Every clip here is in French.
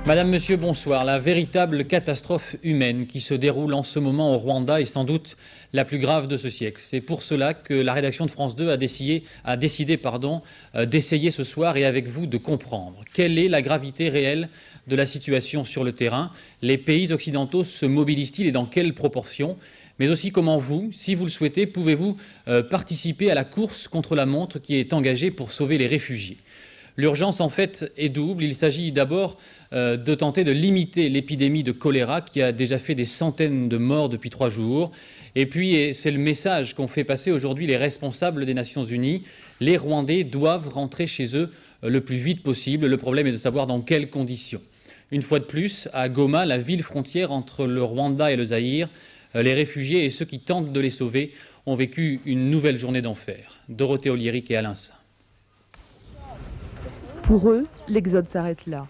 Madame, Monsieur, bonsoir. La véritable catastrophe humaine qui se déroule en ce moment au Rwanda est sans doute la plus grave de ce siècle. C'est pour cela que la rédaction de France 2 a décidé d'essayer ce soir et avec vous de comprendre quelle est la gravité réelle de la situation sur le terrain. Les pays occidentaux se mobilisent-ils et dans quelles proportions? Mais aussi comment vous, si vous le souhaitez, pouvez-vous participer à la course contre la montre qui est engagée pour sauver les réfugiés? L'urgence, en fait, est double. Il s'agit d'abord de tenter de limiter l'épidémie de choléra qui a déjà fait des centaines de morts depuis 3 jours. Et puis, et c'est le message qu'ont fait passer aujourd'hui les responsables des Nations Unies, les Rwandais doivent rentrer chez eux le plus vite possible. Le problème est de savoir dans quelles conditions. Une fois de plus, à Goma, la ville frontière entre le Rwanda et le Zaïre, les réfugiés et ceux qui tentent de les sauver ont vécu une nouvelle journée d'enfer. Dorothée Oliéric et Alain Saint. Pour eux, l'exode s'arrête là.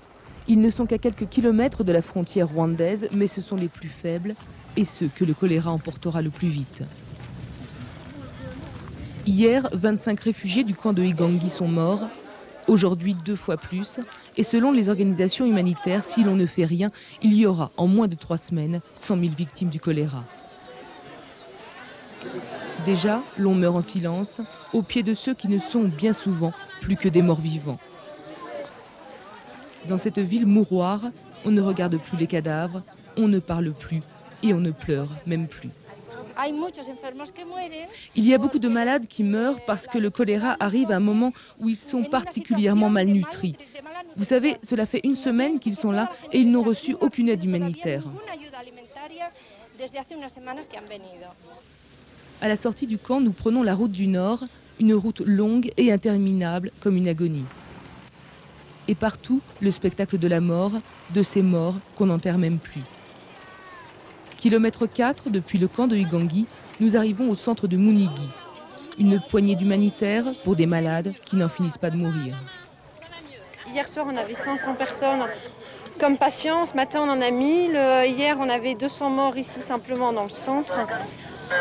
Ils ne sont qu'à quelques kilomètres de la frontière rwandaise, mais ce sont les plus faibles et ceux que le choléra emportera le plus vite. Hier, 25 réfugiés du camp de Igangi sont morts. Aujourd'hui, 2 fois plus. Et selon les organisations humanitaires, si l'on ne fait rien, il y aura en moins de 3 semaines 100 000 victimes du choléra. Déjà, l'on meurt en silence, au pied de ceux qui ne sont bien souvent plus que des morts vivants. Dans cette ville mouroire, on ne regarde plus les cadavres, on ne parle plus et on ne pleure même plus. Il y a beaucoup de malades qui meurent parce que le choléra arrive à un moment où ils sont particulièrement malnutris. Vous savez, cela fait 1 semaine qu'ils sont là et ils n'ont reçu aucune aide humanitaire. À la sortie du camp, nous prenons la route du Nord, une route longue et interminable comme une agonie. Et partout, le spectacle de la mort, de ces morts qu'on n'enterre même plus. Kilomètre 4 depuis le camp de Igangi, nous arrivons au centre de Munigi. Une poignée d'humanitaires pour des malades qui n'en finissent pas de mourir. Hier soir, on avait 500 personnes comme patients. Ce matin, on en a 1000. Hier, on avait 200 morts ici simplement dans le centre.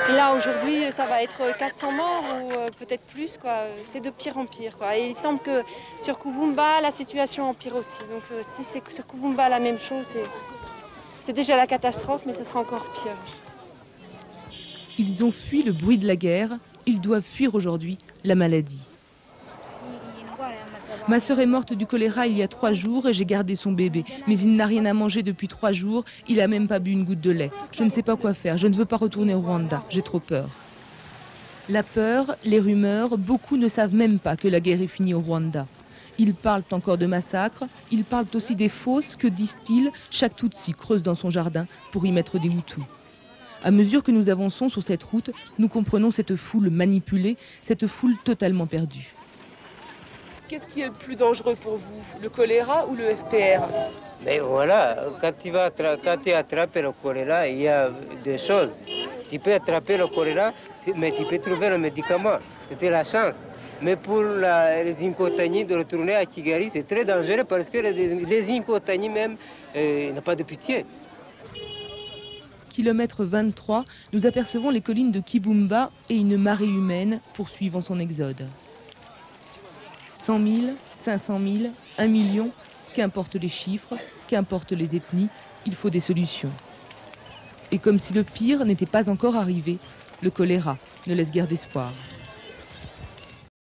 Et là, aujourd'hui, ça va être 400 morts ou peut-être plus, quoi. C'est de pire en pire, quoi. Et il semble que sur Kubumba, la situation empire aussi. Donc si c'est sur Kubumba la même chose, c'est déjà la catastrophe, mais ce sera encore pire. Ils ont fui le bruit de la guerre, ils doivent fuir aujourd'hui la maladie. Ma sœur est morte du choléra il y a 3 jours et j'ai gardé son bébé. Mais il n'a rien à manger depuis 3 jours, il n'a même pas bu une goutte de lait. Je ne sais pas quoi faire, je ne veux pas retourner au Rwanda, j'ai trop peur. La peur, les rumeurs, beaucoup ne savent même pas que la guerre est finie au Rwanda. Ils parlent encore de massacres, ils parlent aussi des fosses que, disent-ils, chaque Tutsi creuse dans son jardin pour y mettre des Hutus. À mesure que nous avançons sur cette route, nous comprenons cette foule manipulée, cette foule totalement perdue. Qu'est-ce qui est le plus dangereux pour vous, le choléra ou le FPR? Mais voilà, quand tu attrapes le choléra, il y a des choses. Tu peux attraper le choléra, mais tu peux trouver le médicament. C'était la chance. Mais pour les Inkotani de retourner à Kigali, c'est très dangereux parce que les Inkotani même n'ont pas de pitié. Kilomètre 23, nous apercevons les collines de Kibumba et une marée humaine poursuivant son exode. 100 000, 500 000, 1 million, qu'importent les chiffres, qu'importent les ethnies, il faut des solutions. Et comme si le pire n'était pas encore arrivé, le choléra ne laisse guère d'espoir.